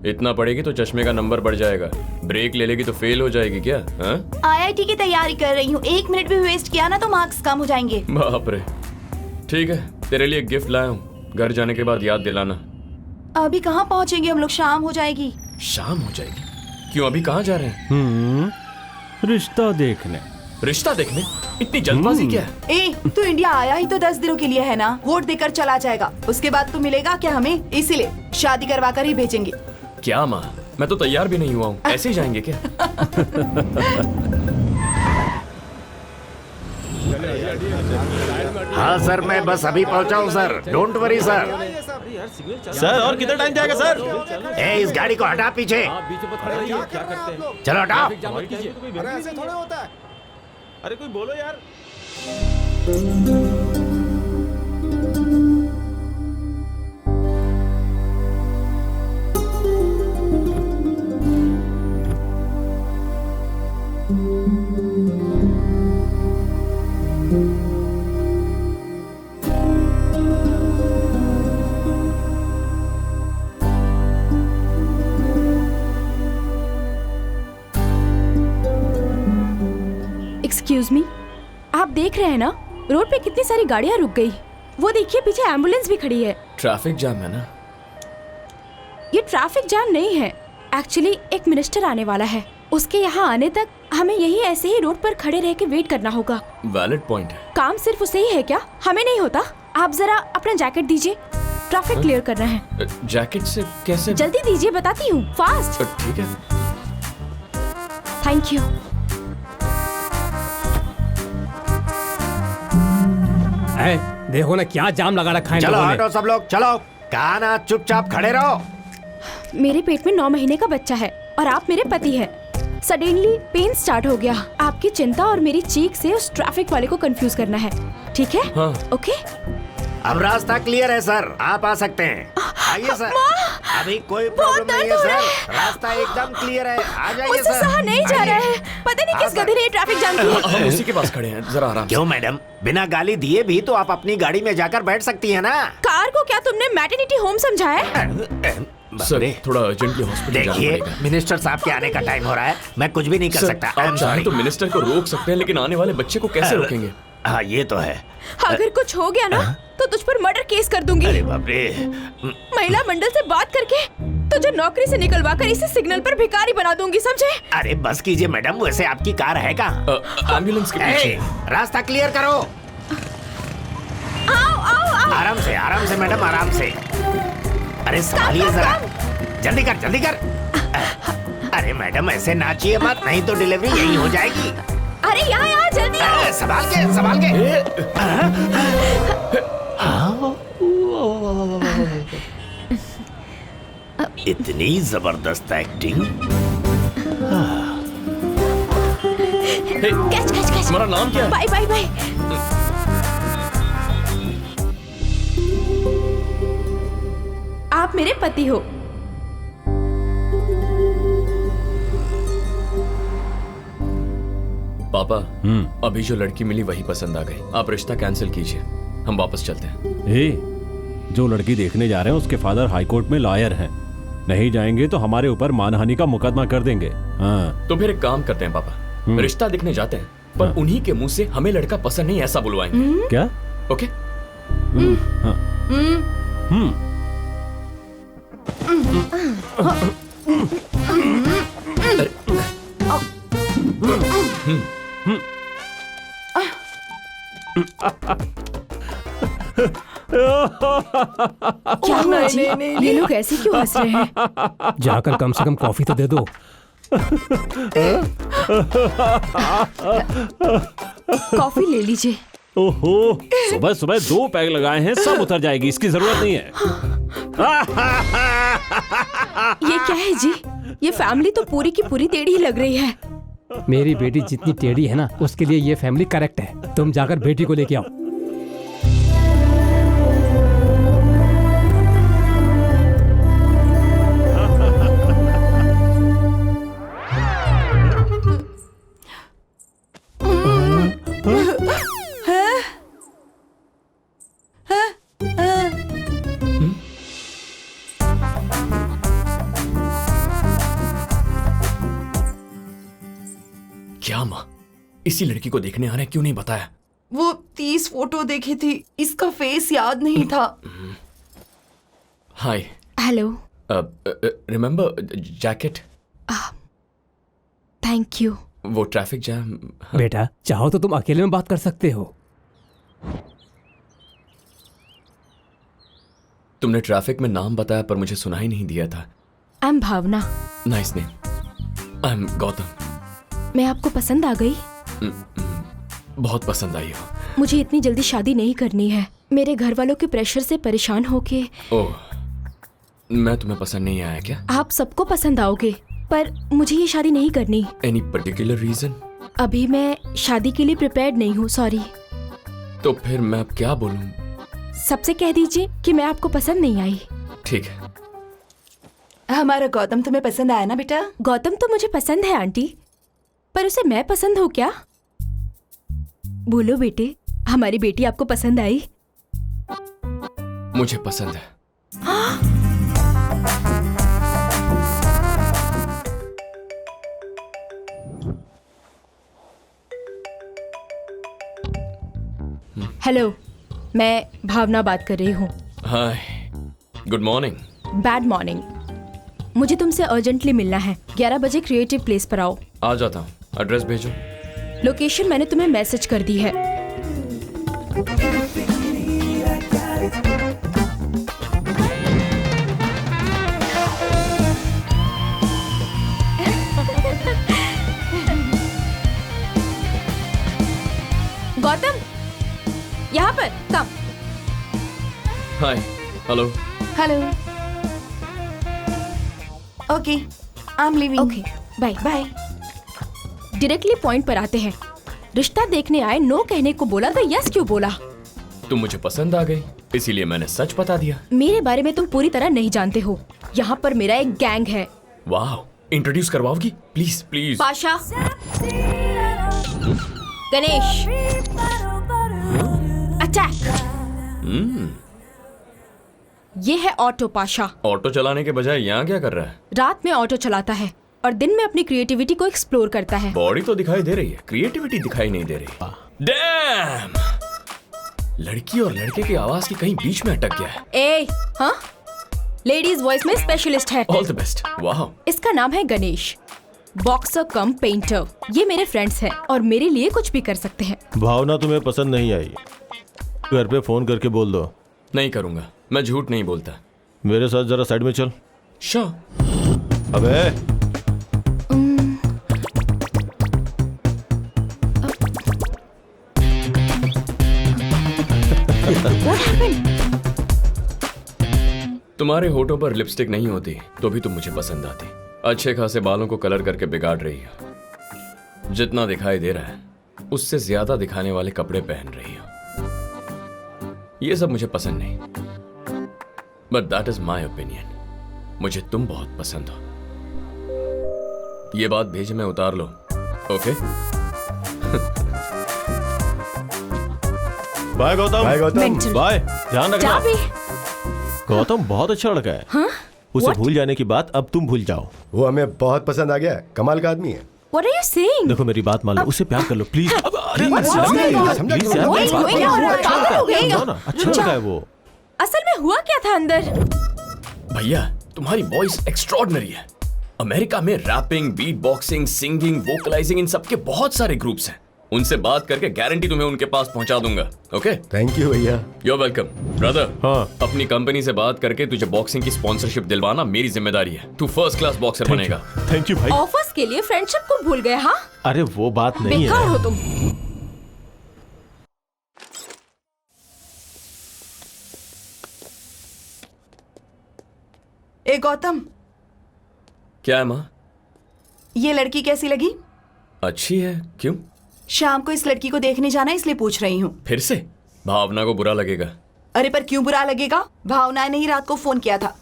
इतना पढ़ेगी तो चश्मे का नंबर बढ़ जाएगा। ब्रेक ले लेगी तो फेल हो जाएगी क्या? हाँ? IIT की तैयारी कर रही हूँ, 1 मिनट भी वेस्ट किया ना तो मार्क्स कम हो जाएंगे। बाप रे। ठीक है, तेरे लिए एक गिफ्ट लाया हूँ, घर जाने के बाद याद दिलाना। अभी कहाँ पहुँचेंगे हम लोग? शाम हो जाएगी। शाम हो जाएगी? क्यों, अभी कहाँ जा रहे हैं? रिश्ता देखने। रिश्ता देखने? इतनी जल्दबाजी क्या है? तू इंडिया आया ही तो 10 दिनों के लिए है ना, वोट देकर चला जाएगा, उसके बाद तू मिलेगा क्या हमें? इसीलिए शादी करवा कर ही भेजेंगे। क्या माँ, मैं तो तैयार भी नहीं हुआ हूँ, ऐसे ही जाएंगे क्या? हाँ सर, मैं बस अभी पहुंचा हूँ sir, don't worry sir. Sir और कितना टाइम जाएगा सर? इस गाड़ी को हटा पीछे। चलो हटाओ। अरे कोई बोलो यार। एक्सक्यूज मी, आप देख रहे हैं ना रोड पे कितनी सारी गाड़ियां रुक गई। वो देखिए पीछे एम्बुलेंस भी खड़ी है। ट्रैफिक जाम है ना? ये ट्रैफिक जाम नहीं है, एक्चुअली एक मिनिस्टर आने वाला है, उसके यहाँ आने तक हमें यही ऐसे ही रोड पर खड़े रह के वेट करना होगा। वैलिड पॉइंट है। काम सिर्फ उसे ही है क्या? हमें नहीं होता? आप जरा अपना जैकेट दीजिए, ट्रैफिक क्लियर करना है। जैकेट से कैसे? जल्दी दीजिए, बताती हूँ, फास्ट। ठीक है। Thank you. देखो ना क्या जाम लगा रखा है। चलो हटो सब लोग, चलो। कहा ना चुपचाप खड़े रहो। मेरे पेट में 9 महीने का बच्चा है और आप मेरे पति हैं। सडनली पेन स्टार्ट हो गया। आपकी चिंता और मेरी चीख से उस ट्रैफिक वाले को कंफ्यूज करना है, ठीक है? हाँ। ओके। अब रास्ता क्लियर है सर, आप आ सकते हैं। आइए सर, अभी कोई प्रॉब्लम नहीं है सर, रास्ता एकदम क्लियर है, आ जाइए मुझसे सर। सहा नहीं जा रहा है, पता नहीं किस गधे ने ट्रैफिक जाम किया। हम उसी के पास खड़े हैं, जरा आराम। क्यों मैडम, बिना गाली दिए भी तो आप अपनी गाड़ी में जाकर बैठ सकती है ना। कार को क्या तुमने मैटरनिटी होम समझा है? सर थोड़ा अर्जेंटली हॉस्पिटल जाना देखिए, पड़ेगा। मिनिस्टर साहब के आने का टाइम हो रहा है, मैं कुछ भी नहीं कर सकता। आप चाहें तो मिनिस्टर को रोक सकते हैं, लेकिन आने वाले बच्चे को कैसे रोकेंगे? हाँ ये तो है। अगर कुछ हो गया ना तो तुझ पर मर्डर केस कर दूंगी। अरे बाप रे। महिला मंडल से बात करके तुझे नौकरी से निकलवा कर इसी सिग्नल पर भिखारी बना दूंगी, समझे? अरे बस कीजिए मैडम, वैसे आपकी कार है कहाँ? एम्बुलेंस के पीछे। रास्ता क्लियर करो। आओ आओ आओ। आराम से मैडम, आराम से। अरे संभालिए जरा, जल्दी कर जल्दी कर। अरे मैडम ऐसे नाचिए मत, नहीं तो डिलीवरी यही हो जाएगी। अरे यहाँ जल्दी आओ। संभाल के। इतनी जबरदस्त एक्टिंग। कैच। तुम्हारा नाम क्या है? बाय। आप मेरे पति हो। पापा, अभी जो लड़की मिली वही पसंद आ गई। आप रिश्ता कैंसिल कीजिए, हम वापस चलते हैं। जो लड़की देखने जा रहे हैं उसके फादर हाई कोर्ट में लॉयर हैं। नहीं जाएंगे तो हमारे ऊपर मानहानि का मुकदमा कर देंगे। हाँ। तो फिर एक काम करते हैं पापा, रिश्ता देखने जाते हैं, पर उन्हीं के मुंह से हमें लड़का पसंद नहीं ऐसा बुलवाएंगे। क्या? ओके? क्या हुआ जी? ये लोग ऐसे क्यों हंस रहे हैं? जाकर कम से कम कॉफी तो दे दो। कॉफी ले लीजिए। ओहो, सुबह 2 पैग लगाए हैं, सब उतर जाएगी, इसकी जरूरत नहीं है। ये क्या है जी? ये फैमिली तो पूरी की पूरी टेढ़ी लग रही है। मेरी बेटी जितनी टेढ़ी है ना, उसके लिए ये फैमिली करेक्ट है। तुम जाकर बेटी को लेके आओ। क्या माँ, इसी लड़की को देखने आ रहे, क्यों नहीं बताया? वो 30 फोटो देखे थे, इसका फेस याद नहीं था। Hi. Hello. Remember jacket? Thank you. वो ट्रैफिक जैम। बेटा चाहो तो तुम अकेले में बात कर सकते हो। तुमने ट्रैफिक में नाम बताया पर मुझे सुना ही नहीं दिया था। I am Bhavna. Nice name. I am Gautam. मैं आपको पसंद आ गई? बहुत पसंद आई हो। मुझे इतनी जल्दी शादी नहीं करनी है। मेरे घर वालों के प्रेशर से परेशान होके। ओह, मैं तुम्हें पसंद नहीं आया क्या? आप सबको पसंद आओगे पर मुझे ये शादी नहीं करनी। Any particular reason? अभी मैं शादी के लिए प्रिपेयर्ड नहीं हूँ, सॉरी। तो फिर मैं अब क्या बोलूं? सबसे कह दीजिए कि मैं आपको पसंद नहीं आई। ठीक है। हमारा गौतम तुम्हें पसंद आया ना बेटा? गौतम तो मुझे पसंद है आंटी, पर उसे मैं पसंद हूँ क्या? बोलो बेटे, हमारी बेटी आपको पसंद आई? मुझे पसंद है। हेलो, मैं भावना बात कर रही हूँ। हाय, गुड मॉर्निंग। Bad morning. मुझे तुमसे अर्जेंटली मिलना है। 11 बजे क्रिएटिव प्लेस पर आओ। आ जाता हूँ, एड्रेस भेजो। लोकेशन मैंने तुम्हें मैसेज कर दी है। गौतम, यहाँ पर come. Hi, hello. Hello. Okay, I am living. Okay, bye bye. Directly point पर आते हैं। रिश्ता देखने आए, नो कहने को बोला तो यस क्यों बोला? तुम मुझे पसंद आ गई, इसीलिए मैंने सच बता दिया। मेरे बारे में तुम पूरी तरह नहीं जानते हो। यहाँ पर मेरा एक गैंग है। वाह, इंट्रोड्यूस करवाओगी? Please please. Pasha, Ganesh, attack. ये है ऑटो पाशा। ऑटो चलाने के बजाय यहाँ क्या कर रहा है? रात में ऑटो चलाता है और दिन में अपनी क्रिएटिविटी को एक्सप्लोर करता है। बॉडी तो दिखाई दे रही है, क्रिएटिविटी दिखाई नहीं दे रही। डैम! लड़की और लड़के की आवाज की कहीं बीच में अटक गया है। ए, हाँ? लेडीज वॉइस में स्पेशलिस्ट है। All the best. वाह। इसका नाम है गणेश, बॉक्सर कम पेंटर। ये मेरे फ्रेंड्स हैं और मेरे लिए कुछ भी कर सकते हैं। भावना तुम्हें पसंद नहीं आई, घर पे फोन करके बोल दो। नहीं करूंगा, मैं झूठ नहीं बोलता। मेरे साथ जरा साइड में चल। श्योर। अबे What happened? तुम्हारे होठों पर लिपस्टिक नहीं होती तो भी तुम मुझे पसंद आती। अच्छे खासे बालों को कलर करके बिगाड़ रही हो। जितना दिखाई दे रहा है उससे ज्यादा दिखाने वाले कपड़े पहन रही हो। ये सब मुझे पसंद नहीं, but that is my opinion. मुझे तुम बहुत पसंद हो। ये बात भेज में उतार लो, okay? Bye Gautam. Bye Gautam. Mental. Bye, ध्यान जा रखना। भी। गौतम बहुत अच्छा लड़का है। हाँ? उसे What? भूल जाने की बात अब तुम भूल जाओ। वो हमें बहुत पसंद आ गया, कमाल का आदमी है। What are you saying? देखो मेरी बात मान लो, उससे प्यार कर लो प्लीज। अरे What's going on? प्लीज यार, What's मेरी बात going मान on? लो। अच्छा लड़का हो गया? है ना, अच्छा लड़का है वो। असल में हुआ क्या था अंदर? भैया, तुम्हारी वॉइस एक्स्ट्रॉर्डिनरी है। अमेरिका में रैपिंग, बीट बॉक्सिंग, सिंगिंग, वोकलाइजिंग, इन सब के बहुत सारे ग्रुप्स हैं। उनसे बात करके गारंटी तुम्हें उनके पास पहुंचा दूंगा, ओके? थैंक यू भैया। You're welcome, brother। हाँ। अपनी कंपनी से बात करके तुझे बॉक्सिंग की स्पॉन्सरशिप दिलवाना मेरी जिम्मेदारी है। तू फर्स्ट क्लास बॉक्सर बनेगा। थैंक यू भाई। ऑफर्स के लिए फ्रेंडशिप को भूल गए? हाँ, अरे वो बात नहीं बेकार है। हो तुम। ए गौतम, क्या है माँ? ये लड़की कैसी लगी? अच्छी है। क्यों? शाम को इस लड़की को देखने जाना है, इसलिए पूछ रही हूँ। फिर से? भावना को बुरा लगेगा। अरे पर क्यों बुरा लगेगा? भावना ने ही रात को फोन किया था,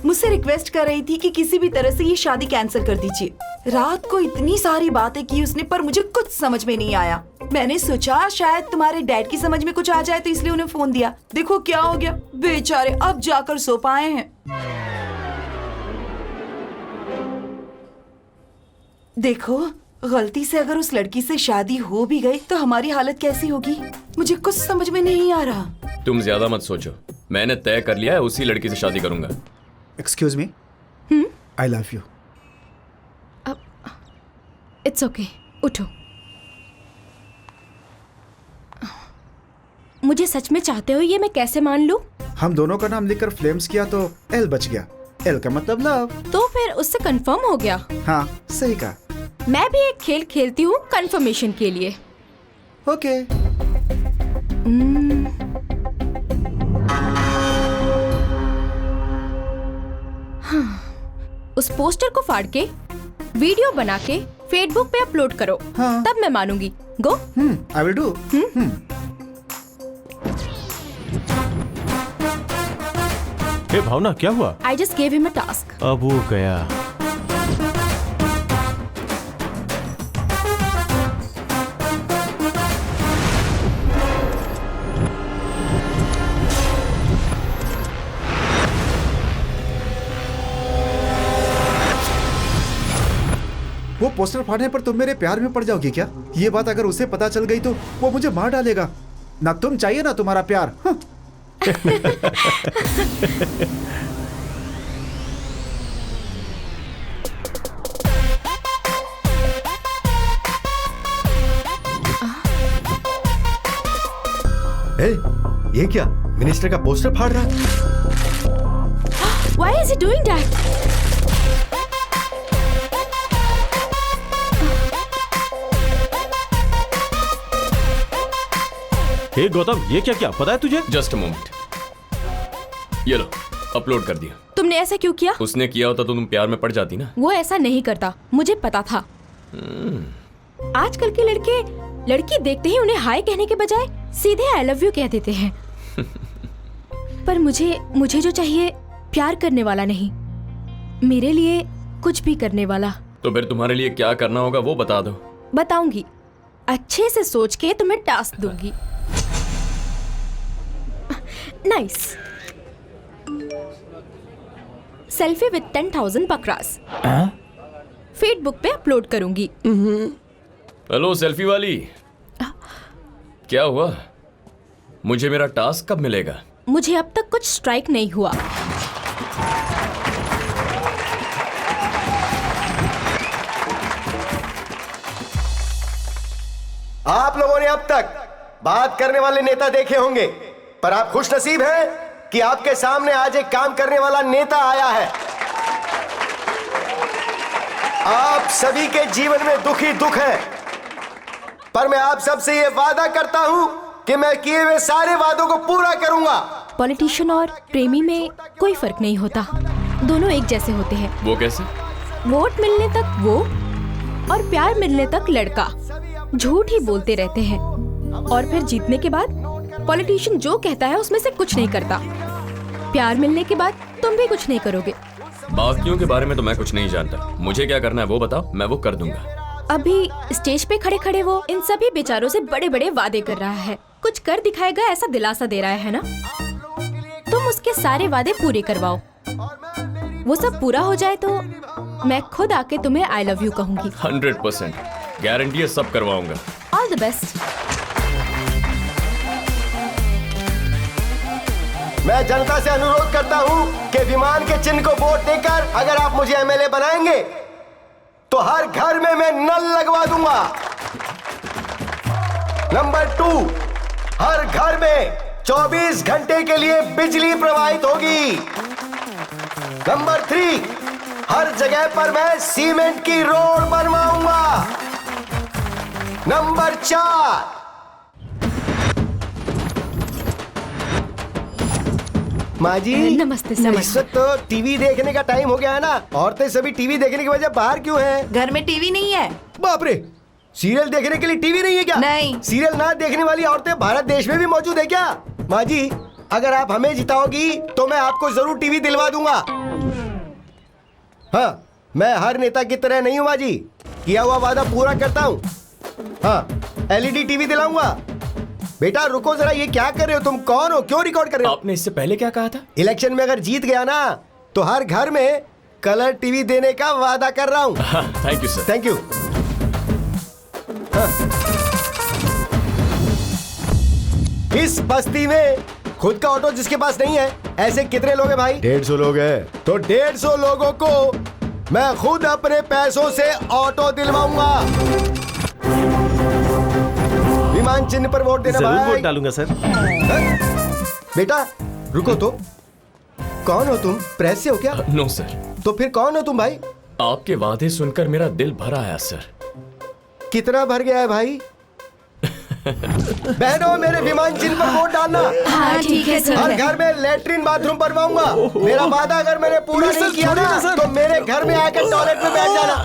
मुझसे रिक्वेस्ट कर रही थी कि किसी भी तरह से ये शादी कैंसिल कर दीजिए। रात को इतनी सारी बातें की उसने, पर मुझे कुछ समझ में नहीं आया। मैंने सोचा शायद तुम्हारे डैड की समझ में कुछ आ जाए, तो इसलिए उन्हें फोन दिया। देखो क्या हो गया, बेचारे अब जाकर सो पाए हैं। देखो गलती से अगर उस लड़की से शादी हो भी गई तो हमारी हालत कैसी होगी? मुझे कुछ समझ में नहीं आ रहा। तुम ज्यादा मत सोचो, मैंने तय कर लिया है उसी लड़की से शादी करूंगा। Excuse me, I love you. It's okay, उठो। मुझे सच में चाहते हो ये मैं कैसे मान लूं? हम दोनों का नाम लिखकर फ्लेम्स किया तो एल बच गया। एल का मतलब लव। तो फिर उससे कंफर्म हो गया। हाँ सही कहा। मैं भी एक खेल खेलती हूँ कंफर्मेशन के लिए। ओके। उस पोस्टर को फाड़ के वीडियो बना के फेसबुक पे अपलोड करो। हाँ। तब मैं मानूंगी। गो। I will do. हे भावना, क्या हुआ? I just gave him a task. अब वो गया। वो पोस्टर फाड़ने पर तुम मेरे प्यार में पड़ जाओगी क्या? ये बात अगर उसे पता चल गई तो वो मुझे मार डालेगा। ना तुम चाहिए ना तुम्हारा प्यार। ए, ये क्या? मिनिस्टर का पोस्टर फाड़ रहा है? Why is he doing that? हे गौतम, ये क्या क्या पता है तुझे? जस्ट अ मोमेंट, ये लो, अपलोड कर दिया। तुमने ऐसा क्यों किया? उसने किया होता तो तुम प्यार में पड़ जाती ना। वो ऐसा नहीं करता, मुझे पता था। आजकल के लड़के लड़की देखते ही उन्हें हाय कहने के बजाय सीधे आई लव यू कह देते हैं। पर मुझे जो चाहिए प्यार करने वाला नहीं, मेरे लिए कुछ भी करने वाला। तो फिर तुम्हारे लिए क्या करना होगा वो बता दो। बताऊंगी, अच्छे से सोच के तुम्हें टास्क दूंगी। नाइस। सेल्फी विद 10,000 बकरास फेसबुक पे अपलोड करूंगी। हेलो सेल्फी वाली, क्या हुआ? मुझे मेरा टास्क कब मिलेगा? मुझे अब तक कुछ स्ट्राइक नहीं हुआ। आप लोगों ने अब तक बात करने वाले नेता देखे होंगे, पर आप खुश नसीब हैं कि आपके सामने आज एक काम करने वाला नेता आया है। आप सभी के जीवन में दुख ही दुख है, पर मैं आप सबसे ये वादा करता हूं कि मैं किए हुए सारे वादों को पूरा करूंगा। पॉलिटिशियन और प्रेमी में कोई फर्क नहीं होता, दोनों एक जैसे होते हैं। वो कैसे? वोट मिलने तक वो और प्यार मिलने तक लड़का झूठ ही बोलते रहते हैं, और फिर जीतने के बाद पॉलिटिशियन जो कहता है उसमें से कुछ नहीं करता। प्यार मिलने के बाद तुम भी कुछ नहीं करोगे। बाकियों के बारे में तो मैं कुछ नहीं जानता, मुझे क्या करना है वो बताओ, मैं वो कर दूंगा। अभी स्टेज पे खड़े खड़े वो इन सभी बेचारों से बड़े बड़े वादे कर रहा है, कुछ कर दिखाएगा ऐसा दिलासा दे रहा है ना। तुम उसके सारे वादे पूरे करवाओ, वो सब पूरा हो जाए तो मैं खुद आके तुम्हें आई लव यू कहूंगी। 100% गारंटी है, सब करवाऊंगा। All the best. मैं जनता से अनुरोध करता हूं कि विमान के चिन्ह को वोट देकर अगर आप मुझे एमएलए बनाएंगे तो हर घर में मैं नल लगवा दूंगा। नंबर 2, हर घर में 24 घंटे के लिए बिजली प्रवाहित होगी। नंबर 3, हर जगह पर मैं सीमेंट की रोड बनवाऊंगा। नंबर 4, माँ जी नमस्ते इस वक्त तो टीवी देखने का टाइम हो गया है ना। औरतें सभी टीवी देखने की वजह बाहर क्यों हैं? घर में टीवी नहीं है। बाप रे, सीरियल देखने के लिए टीवी नहीं है क्या? नहीं। सीरियल ना देखने वाली औरतें भारत देश में भी मौजूद है क्या? माँ जी, अगर आप हमें जिताओगी तो मैं आपको जरूर टीवी दिलवा दूंगा। हाँ, मैं हर नेता की तरह नहीं हूँ माँ जी, किया हुआ वादा पूरा करता हूँ। हाँ, एलईडी टीवी दिलाऊंगा। बेटा रुको जरा, ये क्या कर रहे हो तुम? कौन हो? क्यों रिकॉर्ड कर रहे हो? आपने इससे पहले क्या कहा था? इलेक्शन में अगर जीत गया ना तो हर घर में कलर टीवी देने का वादा कर रहा हूँ। Thank you sir. Thank you. इस बस्ती में खुद का ऑटो जिसके पास नहीं है, ऐसे कितने लोग हैं भाई? 150 लोग हैं। तो 150 लोगों को मैं खुद अपने पैसों से ऑटो दिलवाऊंगा। विमान चिन्ह पर वोट देना जरूर भाई। वोट डालूंगा सर। बेटा रुको तो, कौन हो तुम? प्रेस से हो क्या? No sir. तो फिर कौन हो तुम भाई? आपके वादे सुनकर मेरा दिल भर आया सर। कितना भर गया है भाई? बहनों, मेरे विमान चिन्ह पर वोट डालना। हाँ ठीक है सर। हर घर में लेटरिन बाथरूम बनवाऊंगा। मेरा वादा अगर मैंने पूरा नहीं किया ना, तो मेरे घर में आकर टॉयलेट में बैठ जाना।